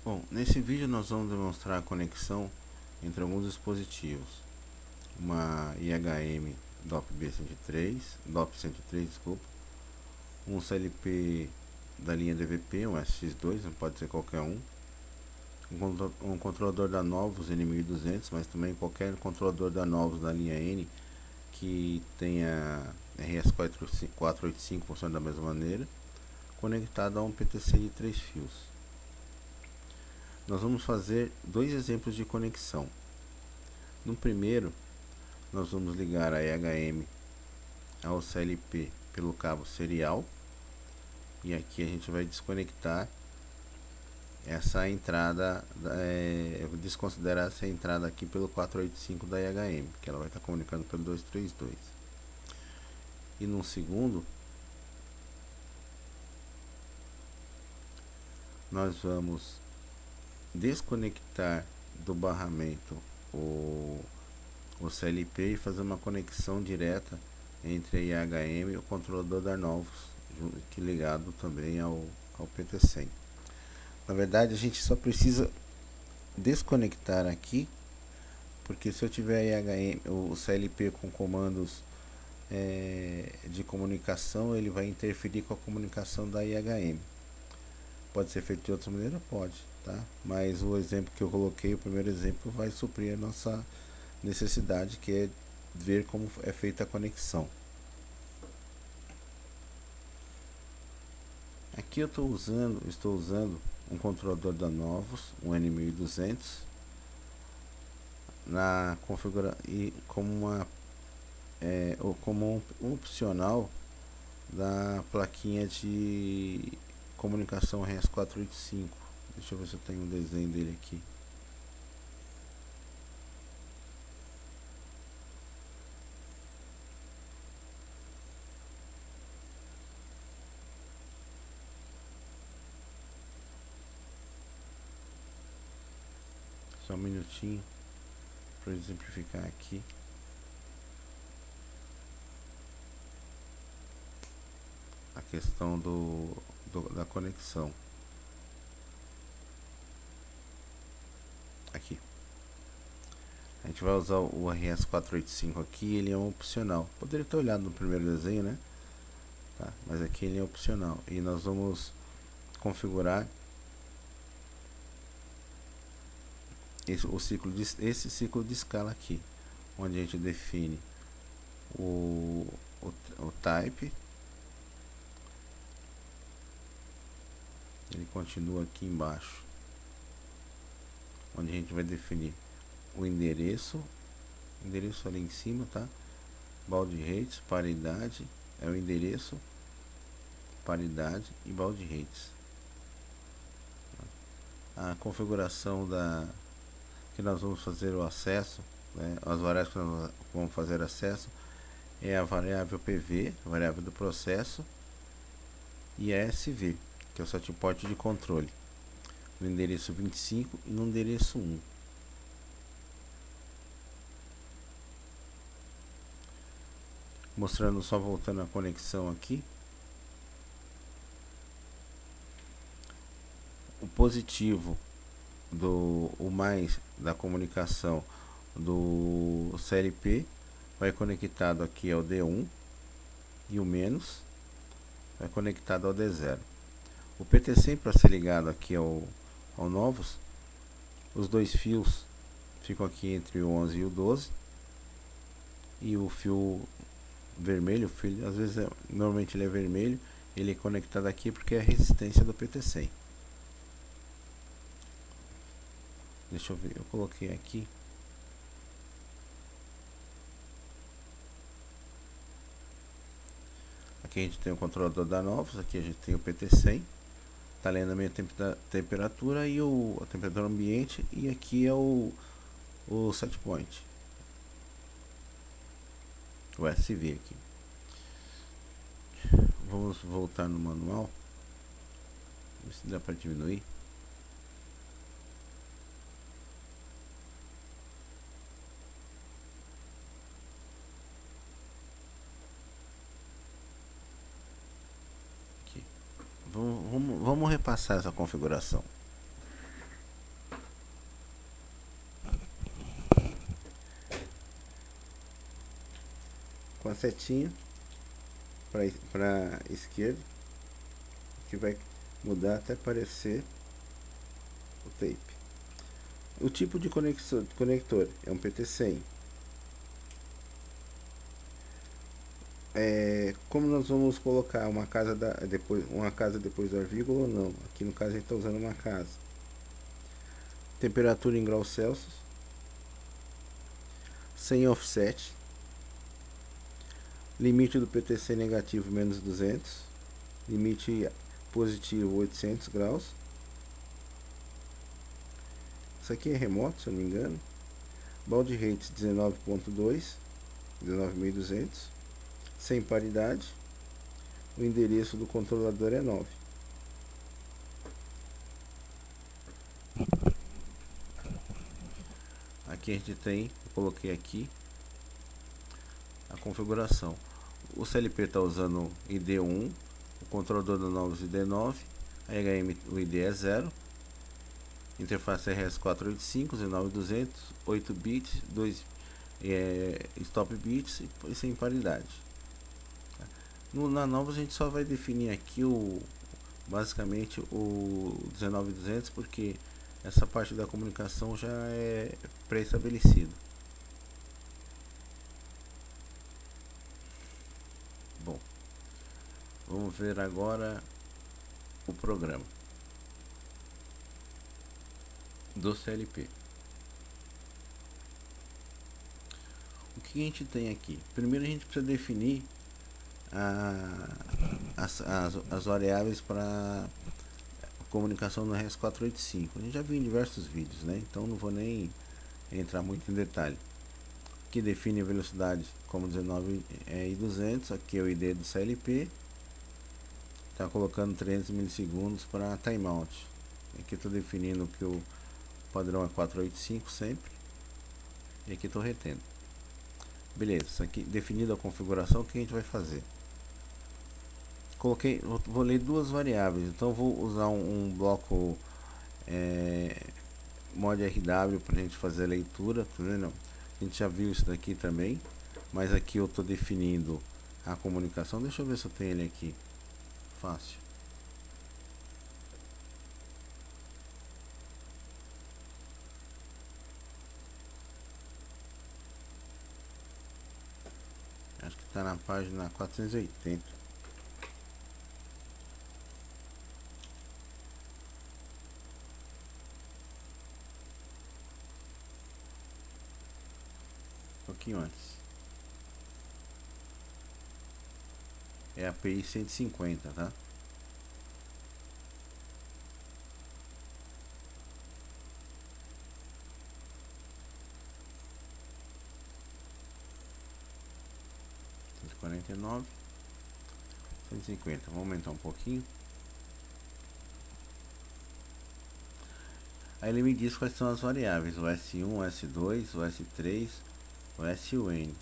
Bom, nesse vídeo nós vamos demonstrar a conexão entre alguns dispositivos, uma IHM DOP103, desculpa, um CLP da linha DVP, um SX2, não pode ser qualquer um controlador da Novus N1200, mas também qualquer controlador da Novus da linha N que tenha RS485 funciona da mesma maneira, conectado a um PTC de 3 fios. Nós vamos fazer dois exemplos de conexão. No primeiro, nós vamos ligar a IHM ao CLP pelo cabo serial, e aqui a gente vai desconectar essa entrada, desconsiderar essa entrada aqui pelo 485 da IHM, que ela vai estar comunicando pelo 232. E no segundo, nós vamos desconectar do barramento o CLP e fazer uma conexão direta entre a IHM e o controlador da Novus, que ligado também ao PT100. Na verdade, a gente só precisa desconectar aqui, porque se eu tiver a IHM, o CLP com comandos de comunicação, ele vai interferir com a comunicação da IHM. Pode ser feito de outra maneira? Pode, tá? Mas o exemplo que eu coloquei, o primeiro exemplo, vai suprir a nossa necessidade, que é ver como é feita a conexão. Aqui eu estou usando um controlador da Novus, um N1200, na configuração e como um opcional da plaquinha de comunicação RS485. Deixa eu ver se eu tenho um desenho dele aqui. Só um minutinho para exemplificar aqui. A questão da conexão. Aqui. A gente vai usar o RS485 aqui, ele é um opcional. Poderia ter olhado no primeiro desenho, né? Tá, mas aqui ele é opcional. E nós vamos configurar esse ciclo de escala aqui, onde a gente define o type. Ele continua aqui embaixo, onde a gente vai definir o endereço ali em cima, tá? Baud rates, paridade, é o endereço, paridade e baud rates. A configuração que nós vamos fazer o acesso, né? As variáveis que nós vamos fazer acesso é a variável PV, a variável do processo, e a SV, que é o set point de controle, no endereço 25 e no endereço 1. Mostrando, só voltando a conexão aqui. O positivo o mais da comunicação do CLP vai conectado aqui ao D1 e o menos vai conectado ao D0. O PT100, para ser ligado aqui ao Novus, os dois fios ficam aqui entre o 11 e o 12, e o fio vermelho, às vezes normalmente ele é vermelho, ele é conectado aqui porque é a resistência do PT100. Deixa eu ver, eu coloquei aqui. Aqui a gente tem o controlador da Novus, aqui a gente tem o PT100, tá lendo a minha temperatura e a temperatura ambiente, e aqui é o set point, o SV aqui. Vamos voltar no manual, ver se dá para diminuir. Vamos repassar essa configuração. setinha para esquerda, que vai mudar até aparecer o tape. O tipo de conector é um PT100. Como nós vamos colocar uma casa depois da vírgula ou não? Aqui no caso a gente está usando uma casa. Temperatura em graus Celsius, sem offset, limite do PTC negativo menos 200, limite positivo 800 graus. Isso aqui é remoto, se eu não me engano. Baud rate 19.2, 19.200, sem paridade. O endereço do controlador é 9. Aqui a gente tem, eu coloquei aqui a configuração. O CLP está usando ID1, o controlador da Novos ID9, a HM o ID é 0, interface RS485, 19200, 8 bits, 2 stop bits e sem paridade. Na Novos a gente só vai definir aqui basicamente o 19200, porque essa parte da comunicação já é pré-estabelecido. Bom, vamos ver agora o programa do CLP. O que a gente tem aqui? Primeiro a gente precisa definir as variáveis para comunicação no RS485. A gente já viu em diversos vídeos, né? Então não vou nem entrar muito em detalhe. Aqui define a velocidade como 19 e 200. Aqui é o ID do CLP. Está colocando 300 milissegundos para timeout. Aqui estou definindo que o padrão é 485 sempre. E aqui estou retendo. Beleza, isso aqui definida a configuração, o que a gente vai fazer? Vou ler duas variáveis, então vou usar um bloco mod RW para a gente fazer a leitura, tá vendo? A gente já viu isso daqui também, mas aqui eu estou definindo a comunicação. Deixa eu ver se eu tenho ele aqui fácil. Acho que está na página 480. Um pouquinho antes. É a API 150, tá? Quarenta e nove, 150. Vamos aumentar um pouquinho. Aí ele me diz quais são as variáveis: o S1, o S2, o S3, o S e o N.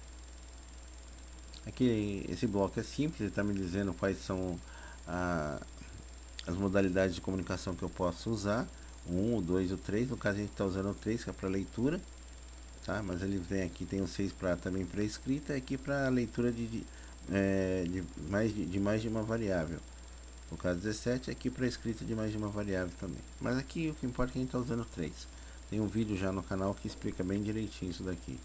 Aqui esse bloco é simples, ele está me dizendo quais são as modalidades de comunicação que eu posso usar: o 1, o 2 e o 3. No caso a gente está usando o 3, que é para leitura, tá? Mas ele tem aqui, tem o 6 também para escrita, e aqui para leitura de mais de uma variável. No caso 17 aqui para escrita de mais de uma variável também. Mas aqui o que importa é que a gente está usando 3. Tem um vídeo já no canal que explica bem direitinho isso daqui.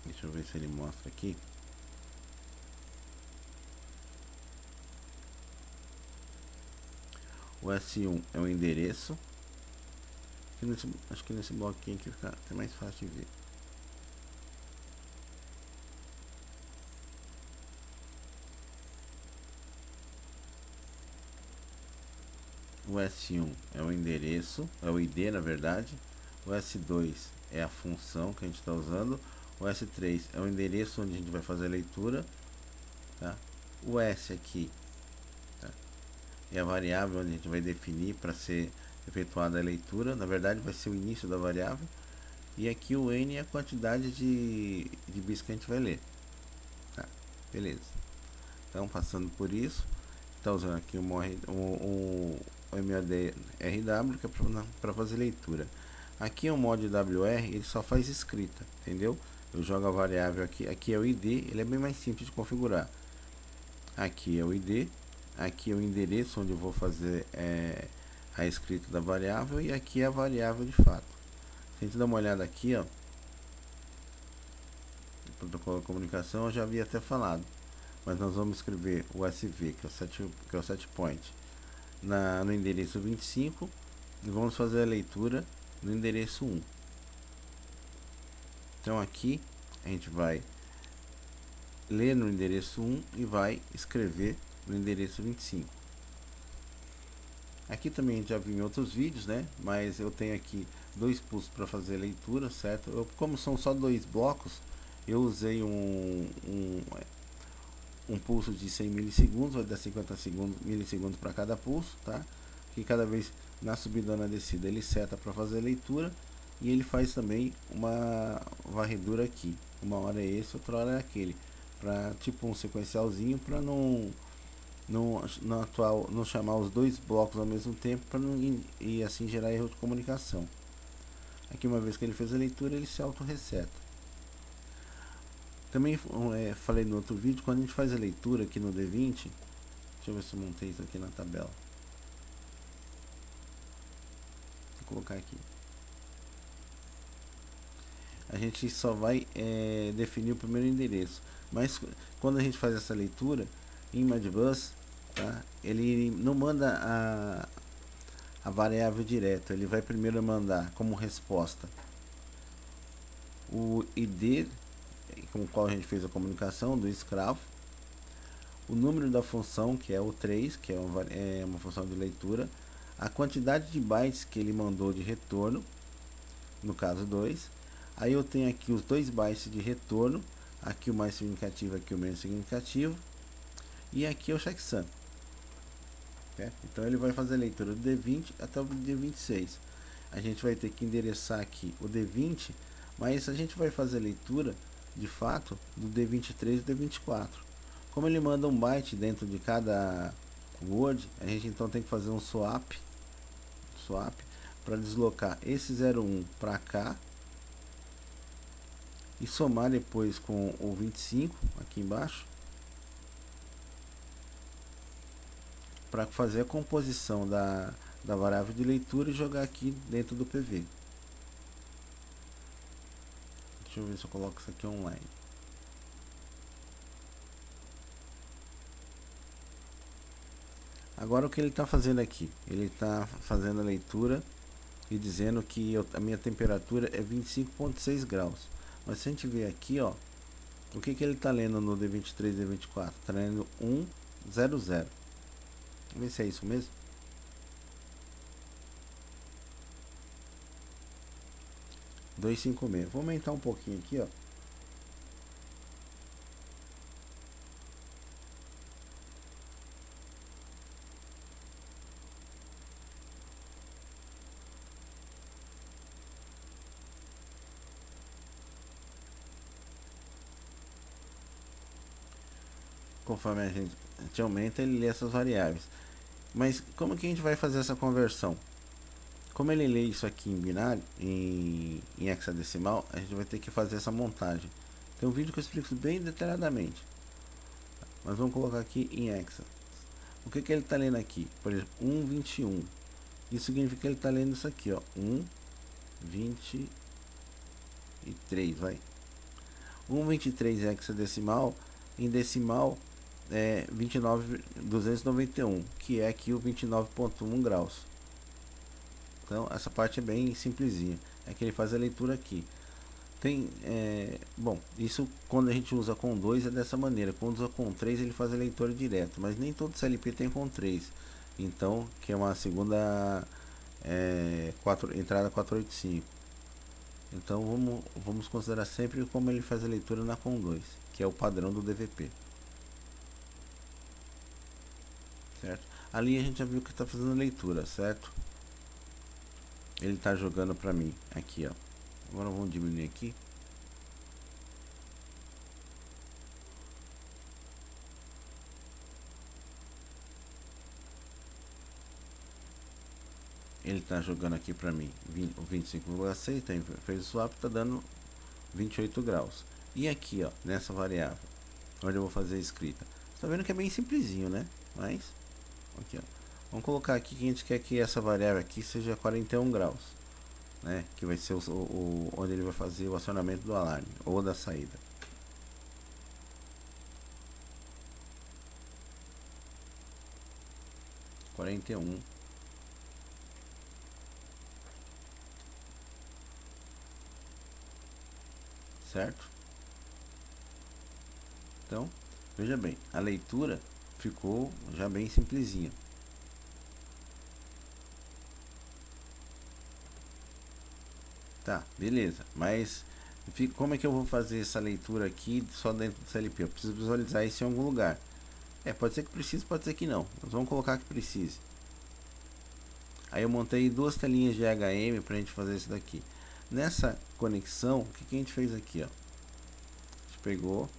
Deixa eu ver se ele mostra aqui. O S1 é o endereço. Acho que nesse bloquinho aqui fica até mais fácil de ver. O S1 é o endereço, é o ID na verdade. O S2 é a função que a gente está usando. O S3 é o endereço onde a gente vai fazer a leitura, tá? O S aqui, tá, é a variável onde a gente vai definir para ser efetuada a leitura. Na verdade vai ser o início da variável. E aqui o N é a quantidade de bits que a gente vai ler, tá? Beleza. Então passando por isso, está usando aqui o MOD RW, que é para fazer leitura. Aqui o mod WR, ele só faz escrita, entendeu? eu jogo a variável aqui. Aqui é o ID, ele é bem mais simples de configurar. Aqui é o ID, aqui é o endereço onde eu vou fazer a escrita da variável, e aqui é a variável de fato. Se a gente dá uma olhada aqui, ó, o protocolo de comunicação eu já havia até falado, mas nós vamos escrever o SV, que é o set point, no endereço 25, e vamos fazer a leitura no endereço 1. Então aqui a gente vai ler no endereço 1 e vai escrever no endereço 25. Aqui também a gente já viu em outros vídeos, né? Mas eu tenho aqui dois pulsos para fazer a leitura, certo? Como são só dois blocos, eu usei um pulso de 100 milissegundos, vai dar 50 milissegundos para cada pulso, tá? Que cada vez na subida ou na descida ele seta para fazer a leitura, e ele faz também uma varredura aqui. Uma hora é esse, outra hora é aquele, para tipo um sequencialzinho, para não chamar os dois blocos ao mesmo tempo, para não e assim gerar erro de comunicação. Aqui, uma vez que ele fez a leitura, ele se auto-reseta. Também falei no outro vídeo, quando a gente faz a leitura aqui no D20, deixa eu ver se eu montei isso aqui na tabela. Vou colocar aqui. A gente só vai definir o primeiro endereço, mas quando a gente faz essa leitura em Modbus, tá, ele não manda a variável direto, ele vai primeiro mandar como resposta o ID com o qual a gente fez a comunicação do escravo, o número da função, que é o 3, que é uma função de leitura, a quantidade de bytes que ele mandou de retorno, no caso 2. Aí eu tenho aqui os 2 bytes de retorno, aqui o mais significativo, aqui o menos significativo, e aqui é o checksum. Então ele vai fazer a leitura do D20 até o D26. A gente vai ter que endereçar aqui o D20, mas a gente vai fazer a leitura de fato do D23 e do D24. Como ele manda um byte dentro de cada word, a gente então tem que fazer um swap para deslocar esse 01 para cá e somar depois com o 25 aqui embaixo, para fazer a composição da variável de leitura e jogar aqui dentro do PV. Deixa eu ver se eu coloco isso aqui online. Agora o que ele está fazendo aqui? Ele está fazendo a leitura e dizendo que a minha temperatura é 25,6 graus. Mas se a gente ver aqui, ó, o que ele está lendo no D23 e D24? Está lendo 100. Vamos ver se é isso mesmo. Vou aumentar um pouquinho aqui, ó. Conforme a gente aumenta, ele lê essas variáveis. Mas como que a gente vai fazer essa conversão? Como ele lê isso aqui em binário, em hexadecimal, a gente vai ter que fazer essa montagem. Tem um vídeo que eu explico isso bem detalhadamente. Mas vamos colocar aqui em hexa. O que ele está lendo aqui? Por exemplo, 1,21. Isso significa que ele está lendo isso aqui, ó. 1,23, vai. 1,23 hexadecimal. Em decimal é 29.291, que é aqui o 29,1 graus. Então essa parte é bem simplesinha. É que ele faz a leitura aqui. Tem, bom, isso quando a gente usa com 2 é dessa maneira. Quando usa com 3 ele faz a leitura direto, mas nem todo CLP tem com 3. Então, que é uma segunda entrada 485. Então vamos considerar sempre como ele faz a leitura na com 2, que é o padrão do DVP. Certo? Ali a gente já viu que está fazendo a leitura, certo? Ele está jogando para mim aqui, ó. Agora vamos diminuir aqui. Ele está jogando aqui para mim o 25,6, fez o swap, está dando 28 graus. E aqui, ó, nessa variável, onde eu vou fazer a escrita. Tá vendo que é bem simplesinho, né? Mas, aqui, ó. Vamos colocar aqui que a gente quer que essa variável aqui seja 41 graus, né? Que vai ser onde ele vai fazer o acionamento do alarme ou da saída. Quarenta e um. Certo? Então, veja bem, a leitura ficou já bem simplesinha. Tá, beleza. Mas como é que eu vou fazer essa leitura aqui só dentro do CLP? Eu preciso visualizar isso em algum lugar. Pode ser que precise, pode ser que não. Mas vamos colocar que precise. Aí eu montei duas telinhas de HM pra gente fazer isso daqui. Nessa conexão, o que a gente fez aqui, ó? A gente pegou,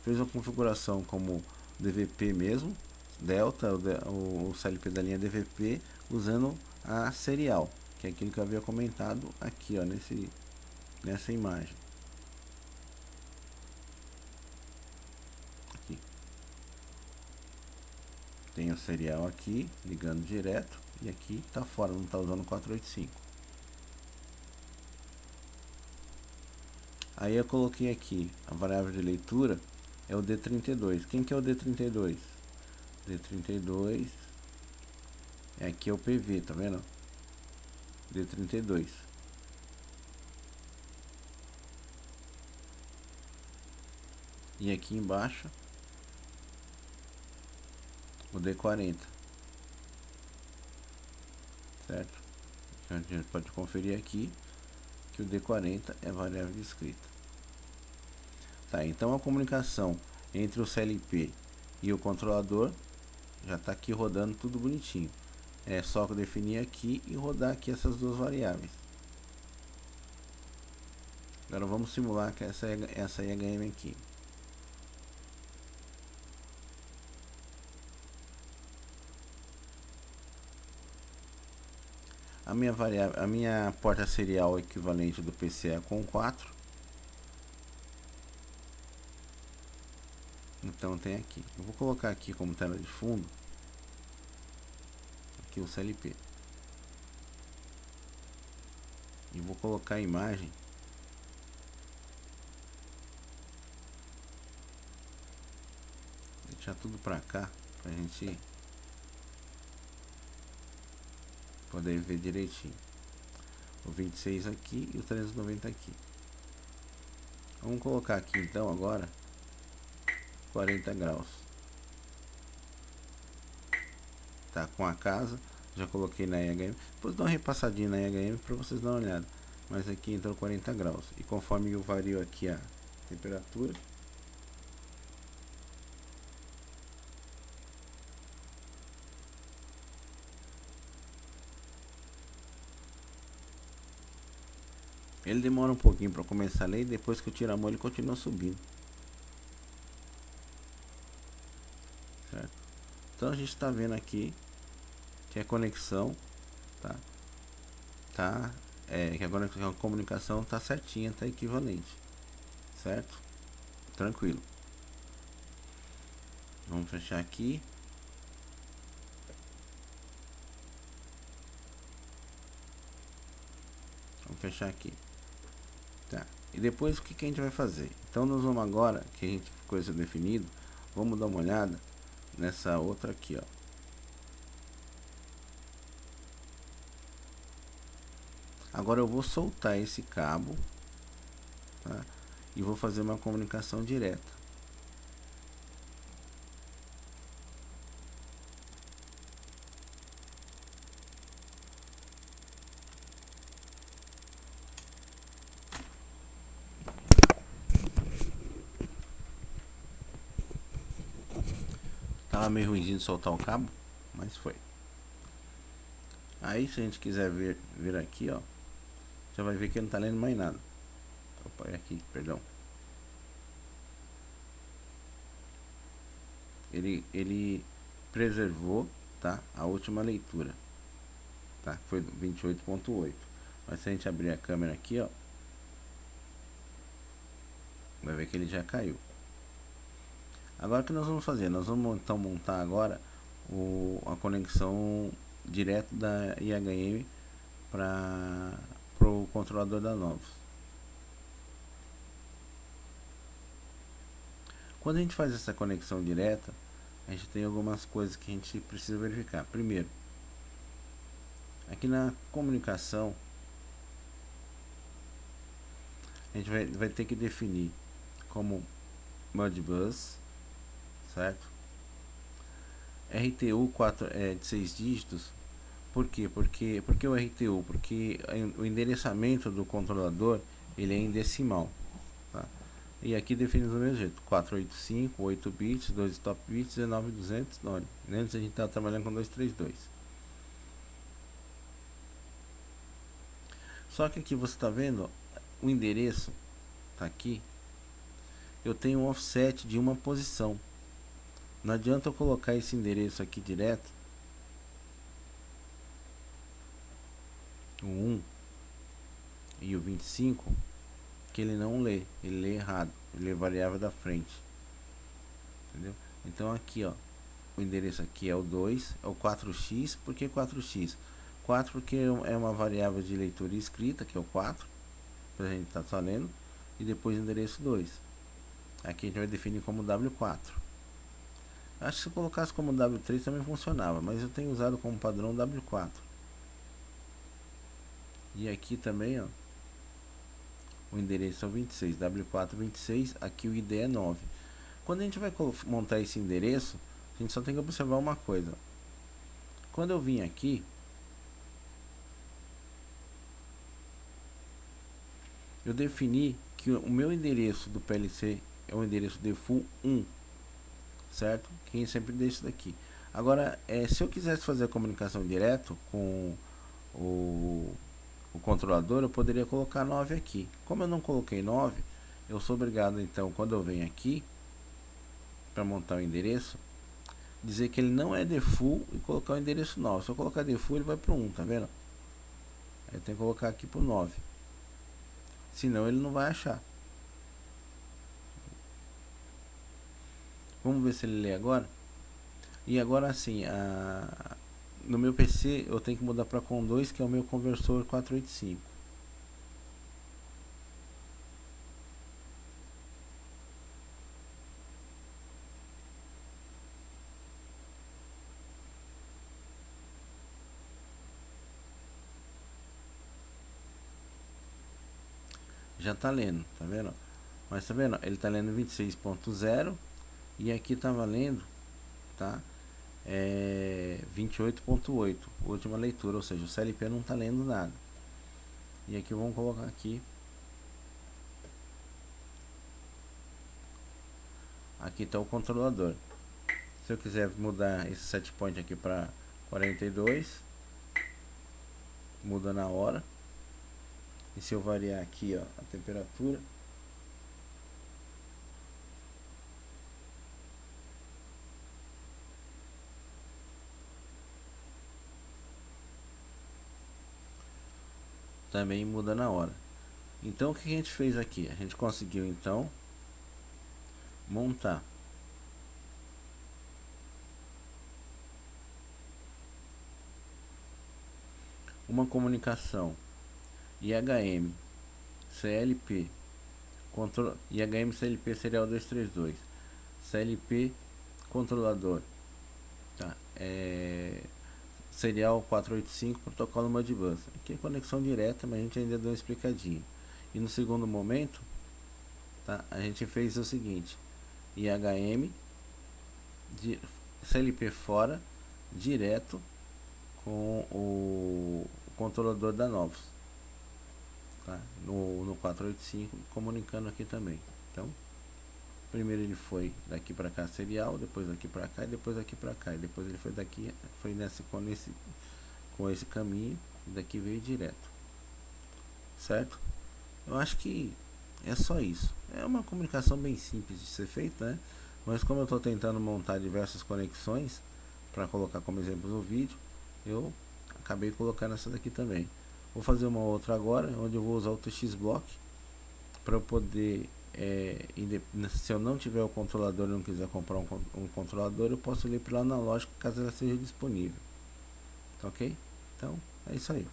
fez uma configuração como DVP mesmo, Delta, o CLP da linha DVP, usando a serial, que é aquilo que eu havia comentado aqui, ó, nessa imagem. Aqui. Tem o serial aqui, ligando direto, e aqui está fora, não está usando 485. Aí eu coloquei aqui a variável de leitura, é o D32. Quem que é o D32? D32 é aqui é o PV, tá vendo? D32. E aqui embaixo o D40. Certo? A gente pode conferir aqui que o D40 é variável de escrita. Tá, então a comunicação entre o CLP e o controlador já está aqui rodando tudo bonitinho. É só definir aqui e rodar aqui essas duas variáveis. Agora vamos simular que essa IHM aqui. A minha porta serial equivalente do PC é com 4. Então tem aqui. Eu vou colocar aqui como tela de fundo aqui o CLP. E vou colocar a imagem deixar tudo pra cá pra gente poder ver direitinho. O 26 aqui e o 390 aqui. Vamos colocar aqui então agora 40 graus. Tá com a casa, já coloquei na IHM. Depois dou uma repassadinha na IHM para vocês darem uma olhada. Mas aqui entrou 40 graus. E conforme eu vario aqui a temperatura, ele demora um pouquinho para começar a ler. E depois que eu tiro a mão ele continua subindo. Certo? Então a gente está vendo aqui que a conexão que a comunicação tá certinha, tá equivalente, certo? Tranquilo. Vamos fechar aqui. Vamos fechar aqui. Tá. E depois o que a gente vai fazer? Então nós vamos agora, que a gente ficou isso definido, vamos dar uma olhada nessa outra aqui, ó. Agora eu vou soltar esse cabo, tá? E vou fazer uma comunicação direta. Tava meio ruimzinho de soltar o cabo, mas foi. Aí se a gente quiser ver aqui, ó, já vai ver que ele não tá lendo mais nada. Opa, é aqui, perdão. Ele preservou, tá, a última leitura, tá? Foi 28.8. Mas se a gente abrir a câmera aqui, ó, vai ver que ele já caiu. Agora o que nós vamos fazer? Nós vamos então montar agora a conexão direto da IHM para o controlador da Novos. Quando a gente faz essa conexão direta, a gente tem algumas coisas que a gente precisa verificar. Primeiro, aqui na comunicação, a gente vai ter que definir como Modbus, certo? RTU 4 de 6 dígitos. Por quê? Porque o RTU? Porque o endereçamento do controlador ele é em decimal. Tá? E aqui definimos do mesmo jeito: 485, 8 bits, 2 stop bits, 19200. Antes a gente estava trabalhando com 232. Só que aqui você está vendo o endereço, tá aqui. Eu tenho um offset de uma posição. Não adianta eu colocar esse endereço aqui direto, o 1 e o 25, que ele não lê, ele lê errado, ele lê variável da frente, entendeu? Então aqui, ó, o endereço aqui é o 2, é o 4x. Por que 4x? 4 porque é uma variável de leitura e escrita, que é o 4, para a gente estar só lendo, e depois o endereço 2. Aqui a gente vai definir como W4. Acho que se eu colocasse como W3 também funcionava, mas eu tenho usado como padrão W4. E aqui também, ó, o endereço é o 26, W4 26, aqui o ID é 9. Quando a gente vai montar esse endereço, a gente só tem que observar uma coisa. Quando eu vim aqui, eu defini que o meu endereço do PLC é o endereço default 1, certo? Que sempre deixa daqui. Agora, se eu quisesse fazer a comunicação direto com o controlador, eu poderia colocar 9 aqui. Como eu não coloquei 9, eu sou obrigado, então, quando eu venho aqui para montar o endereço, dizer que ele não é default e colocar o endereço 9. Se eu colocar default, ele vai para o 1, tá vendo? Aí eu tenho que colocar aqui para o 9. Senão ele não vai achar. Vamos ver se ele lê agora. E agora sim, no meu PC eu tenho que mudar para COM2, que é o meu conversor 485. Já tá lendo, tá vendo? Mas tá vendo? Ele tá lendo 26.0 e aqui tá valendo, tá? 28.8, última leitura, ou seja, o CLP não tá lendo nada. E aqui vamos colocar aqui. Aqui tá o controlador. Se eu quiser mudar esse set point aqui para 42, muda na hora. E se eu variar aqui, ó, a temperatura, também muda na hora. Então o que a gente fez aqui? A gente conseguiu então montar uma comunicação IHM CLP IHM CLP serial 232, CLP controlador, tá? Serial 485, protocolo Modbus. Aqui é conexão direta, mas a gente ainda deu uma explicadinha. E no segundo momento, tá, a gente fez o seguinte: IHM de CLP fora, direto com o controlador da Novos, tá? No 485, comunicando aqui também. Então, primeiro ele foi daqui para cá serial, depois daqui para cá e depois daqui para cá, e depois ele foi daqui, foi com esse caminho, e daqui veio direto, certo? Eu acho que é só isso. É uma comunicação bem simples de ser feita, né? Mas como eu estou tentando montar diversas conexões para colocar como exemplo no vídeo, eu acabei colocando essa daqui também. Vou fazer uma outra agora, onde eu vou usar o TX-Block para eu poder, se eu não tiver o controlador e não quiser comprar um controlador, eu posso ler pelo analógico caso ela seja disponível. Tá ok? Então é isso aí.